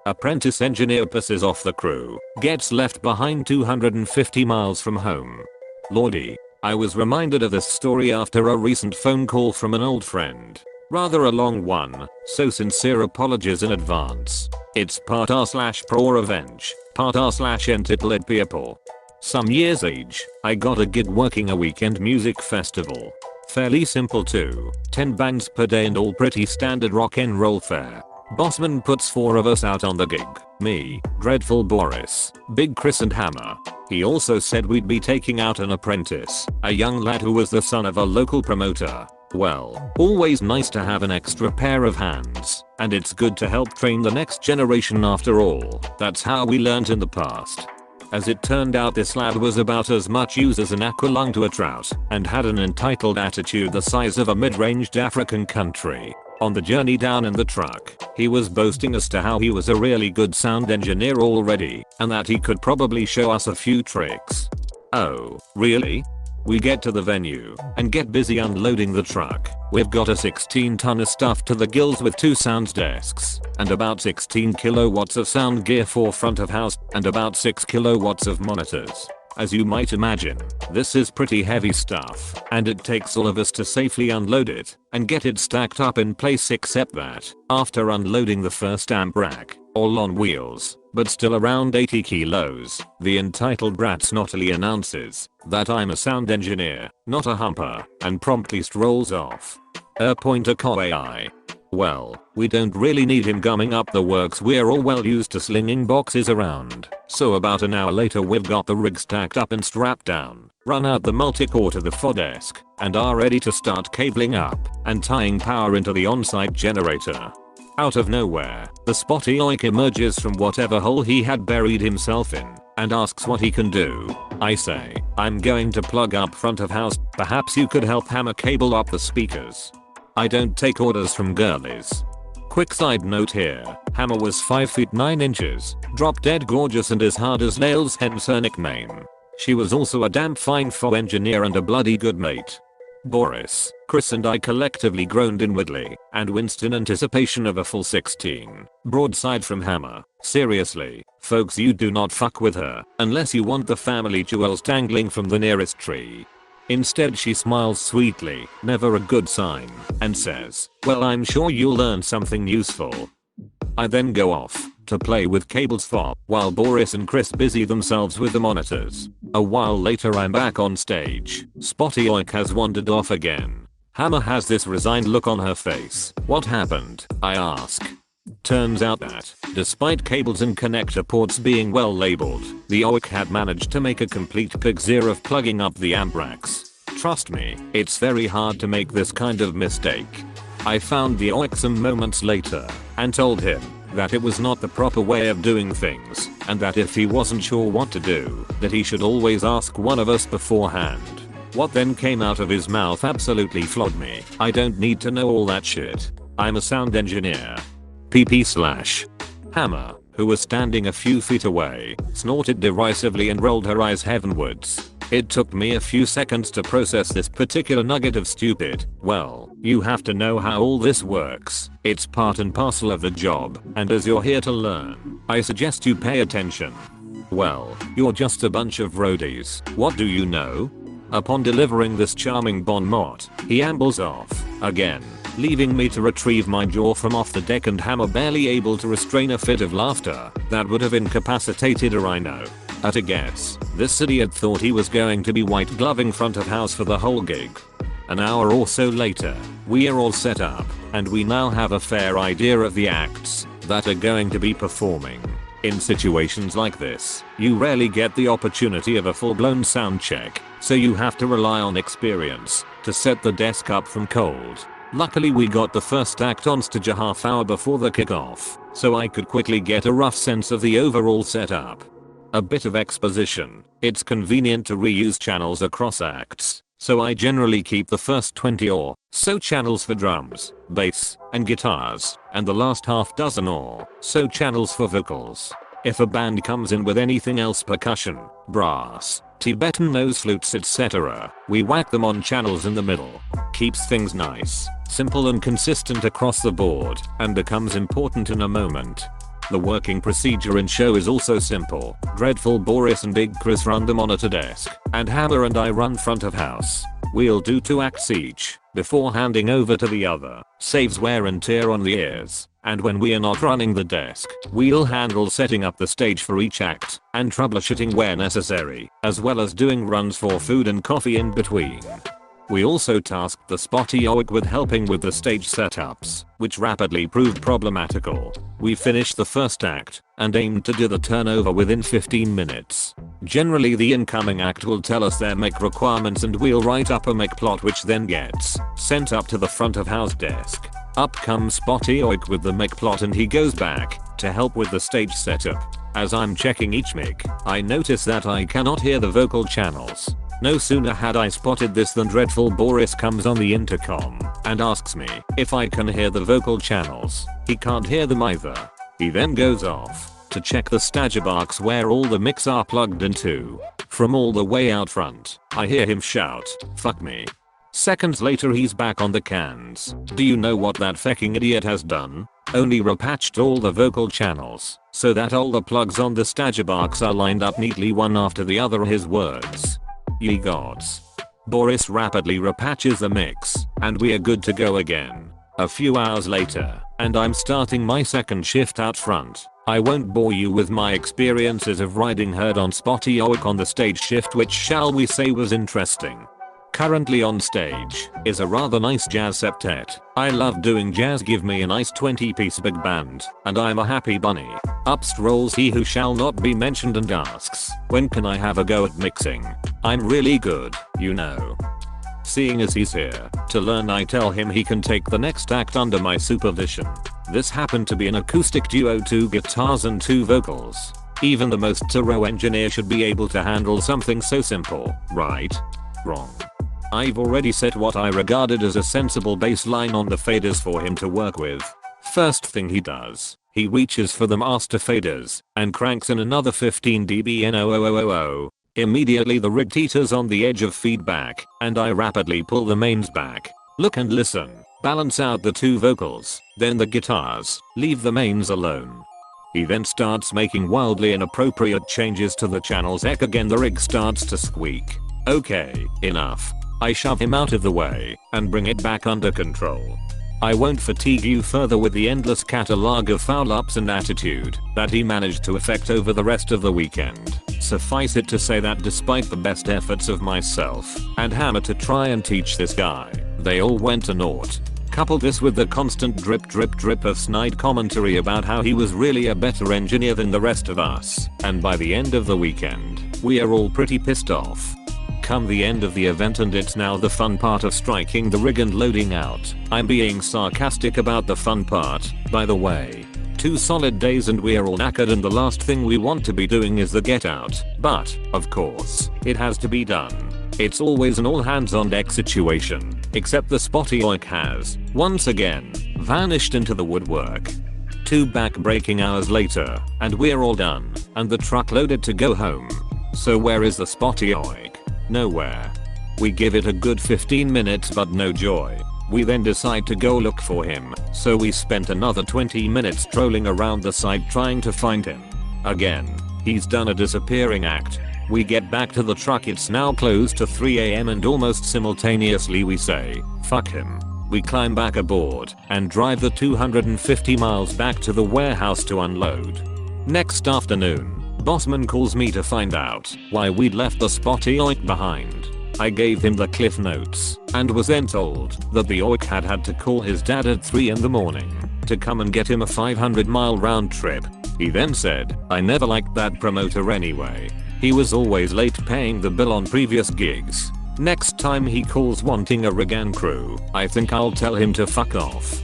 Apprentice engineer pisses off the crew, gets left behind 250 miles from home. Lordy. I was reminded of this story after a recent phone call from an old friend. Rather a long one, so sincere apologies in advance. It's part r/ProRevenge, part r/entitled people. Some years age, I got a gig working a weekend music festival. Fairly simple too, 10 bands per day and all pretty standard rock and roll fare. Bossman puts 4 of us out on the gig, me, Dreadful Boris, Big Chris and Hammer. He also said we'd be taking out an apprentice, a young lad who was the son of a local promoter. Well, always nice to have an extra pair of hands, and it's good to help train the next generation after all. That's how we learnt in the past. As it turned out, this lad was about as much use as an aqualung to a trout, and had an entitled attitude the size of a mid-ranged African country. On the journey down in the truck, he was boasting as to how he was a really good sound engineer already, and that he could probably show us a few tricks. Oh, really? We get to the venue and get busy unloading the truck. We've got a 16-ton of stuff to the gills with 2 sound desks and about 16 kilowatts of sound gear for front of house and about 6 kilowatts of monitors. As you might imagine, this is pretty heavy stuff, and it takes all of us to safely unload it and get it stacked up in place, except that, after unloading the first amp rack, all on wheels, but still around 80 kilos, the entitled brat snottily announces that I'm a sound engineer, not a humper, and promptly strolls off. Pointer Koi. Well, we don't really need him gumming up the works, we're all well used to slinging boxes around. So about an hour later we've got the rig stacked up and strapped down, run out the multi-core to the foredesk, and are ready to start cabling up and tying power into the on-site generator. Out of nowhere, the spotty oik emerges from whatever hole he had buried himself in and asks what he can do. I say, I'm going to plug up front of house, perhaps you could help hammer cable up the speakers. I don't take orders from girlies. Quick side note here, Hammer was 5 feet 9 inches, drop dead gorgeous and as hard as nails, hence her nickname. She was also a damn fine faux engineer and a bloody good mate. Boris, Chris and I collectively groaned inwardly and winced in anticipation of a full 16 broadside from Hammer. Seriously, folks, you do not fuck with her unless you want the family jewels dangling from the nearest tree. Instead she smiles sweetly, never a good sign, and says, well, I'm sure you'll learn something useful. I then go off to play with cables while Boris and Chris busy themselves with the monitors. A while later I'm back on stage. Spotty oik has wandered off again. Hammer has this resigned look on her face. What happened? I ask. Turns out that, despite cables and connector ports being well labeled, the oik had managed to make a complete pig's ear of plugging up the amp racks. Trust me, it's very hard to make this kind of mistake. I found the oik some moments later and told him that it was not the proper way of doing things, and that if he wasn't sure what to do, that he should always ask one of us beforehand. What then came out of his mouth absolutely floored me. I don't need to know all that shit. I'm a sound engineer. PP/. Hammer, who was standing a few feet away, snorted derisively and rolled her eyes heavenwards. It took me a few seconds to process this particular nugget of stupid. Well, you have to know how all this works. It's part and parcel of the job, and as you're here to learn, I suggest you pay attention. Well, you're just a bunch of roadies. What do you know? Upon delivering this charming bon mot, he ambles off, again, leaving me to retrieve my jaw from off the deck and Hammer barely able to restrain a fit of laughter that would have incapacitated a rhino. At a guess, this idiot thought he was going to be white gloving front of house for the whole gig. An hour or so later, we are all set up, and we now have a fair idea of the acts that are going to be performing. In situations like this, you rarely get the opportunity of a full-blown sound check, so you have to rely on experience to set the desk up from cold. Luckily we got the first act on stage a half hour before the kickoff, so I could quickly get a rough sense of the overall setup. A bit of exposition. It's convenient to reuse channels across acts, so I generally keep the first 20 or so channels for drums, bass, and guitars, and the last half dozen or so channels for vocals. If a band comes in with anything else, percussion, brass, Tibetan nose flutes, etc., we whack them on channels in the middle. Keeps things nice, simple and consistent across the board, and becomes important in a moment. The working procedure in show is also simple. Dreadful Boris and Big Chris run the monitor desk, and Hammer and I run front of house. We'll do 2 acts each, before handing over to the other. Saves wear and tear on the ears. And when we are not running the desk, we'll handle setting up the stage for each act, and troubleshooting where necessary, as well as doing runs for food and coffee in between. We also tasked the spotty oik with helping with the stage setups, which rapidly proved problematical. We finished the first act, and aimed to do the turnover within 15 minutes. Generally the incoming act will tell us their make requirements and we'll write up a make plot which then gets sent up to the front of house desk. Up comes spotty oik with the make plot and he goes back to help with the stage setup. As I'm checking each mic, I notice that I cannot hear the vocal channels. No sooner had I spotted this than Dreadful Boris comes on the intercom and asks me if I can hear the vocal channels. He can't hear them either. He then goes off to check the stage box where all the mics are plugged into. From all the way out front, I hear him shout, "Fuck me." Seconds later he's back on the cans. Do you know what that fucking idiot has done? Only repatched all the vocal channels so that all the plugs on the stage box are lined up neatly one after the other. His words. Ye gods. Boris rapidly repatches the mix, and we are good to go again. A few hours later, and I'm starting my second shift out front. I won't bore you with my experiences of riding herd on spotty oik on the stage shift, which shall we say was interesting. Currently on stage is a rather nice jazz septet. I love doing jazz, give me a nice 20-piece big band, and I'm a happy bunny. Up strolls he who shall not be mentioned and asks, when can I have a go at mixing? I'm really good, you know. Seeing as he's here to learn, I tell him he can take the next act under my supervision. This happened to be an acoustic duo, 2 guitars and 2 vocals. Even the most thorough engineer should be able to handle something so simple, right? Wrong. I've already set what I regarded as a sensible baseline on the faders for him to work with. First thing he does, he reaches for the master faders and cranks in another 15 dB in 00000. Immediately the rig teeters on the edge of feedback, and I rapidly pull the mains back. Look and listen, balance out the 2 vocals, then the guitars, leave the mains alone. He then starts making wildly inappropriate changes to the channels. Heck, again the rig starts to squeak. Okay, enough. I shove him out of the way and bring it back under control. I won't fatigue you further with the endless catalogue of foul ups and attitude that he managed to effect over the rest of the weekend. Suffice it to say that despite the best efforts of myself and Hammer to try and teach this guy, they all went to naught. Couple this with the constant drip of snide commentary about how he was really a better engineer than the rest of us, and by the end of the weekend, we are all pretty pissed off. Come the end of the event and it's now the fun part of striking the rig and loading out. I'm being sarcastic about the fun part, by the way. 2 solid days and we are all knackered and the last thing we want to be doing is the get out. But, of course, it has to be done. It's always an all hands on deck situation, except the spotty oik has, once again, vanished into the woodwork. 2 back-breaking hours later, and we're all done, and the truck loaded to go home. So where is the spotty oik? Nowhere. We give it a good 15 minutes but no joy. We then decide to go look for him, so we spent another 20 minutes trolling around the site trying to find him. Again, he's done a disappearing act. We get back to the truck, it's now close to 3 AM and almost simultaneously we say, fuck him. We climb back aboard and drive the 250 miles back to the warehouse to unload. Next afternoon, Bossman calls me to find out why we'd left the spotty oik behind. I gave him the cliff notes and was then told that the oik had to call his dad at 3 in the morning to come and get him a 500-mile round trip. He then said, I never liked that promoter anyway. He was always late paying the bill on previous gigs. Next time he calls wanting a rig and crew, I think I'll tell him to fuck off.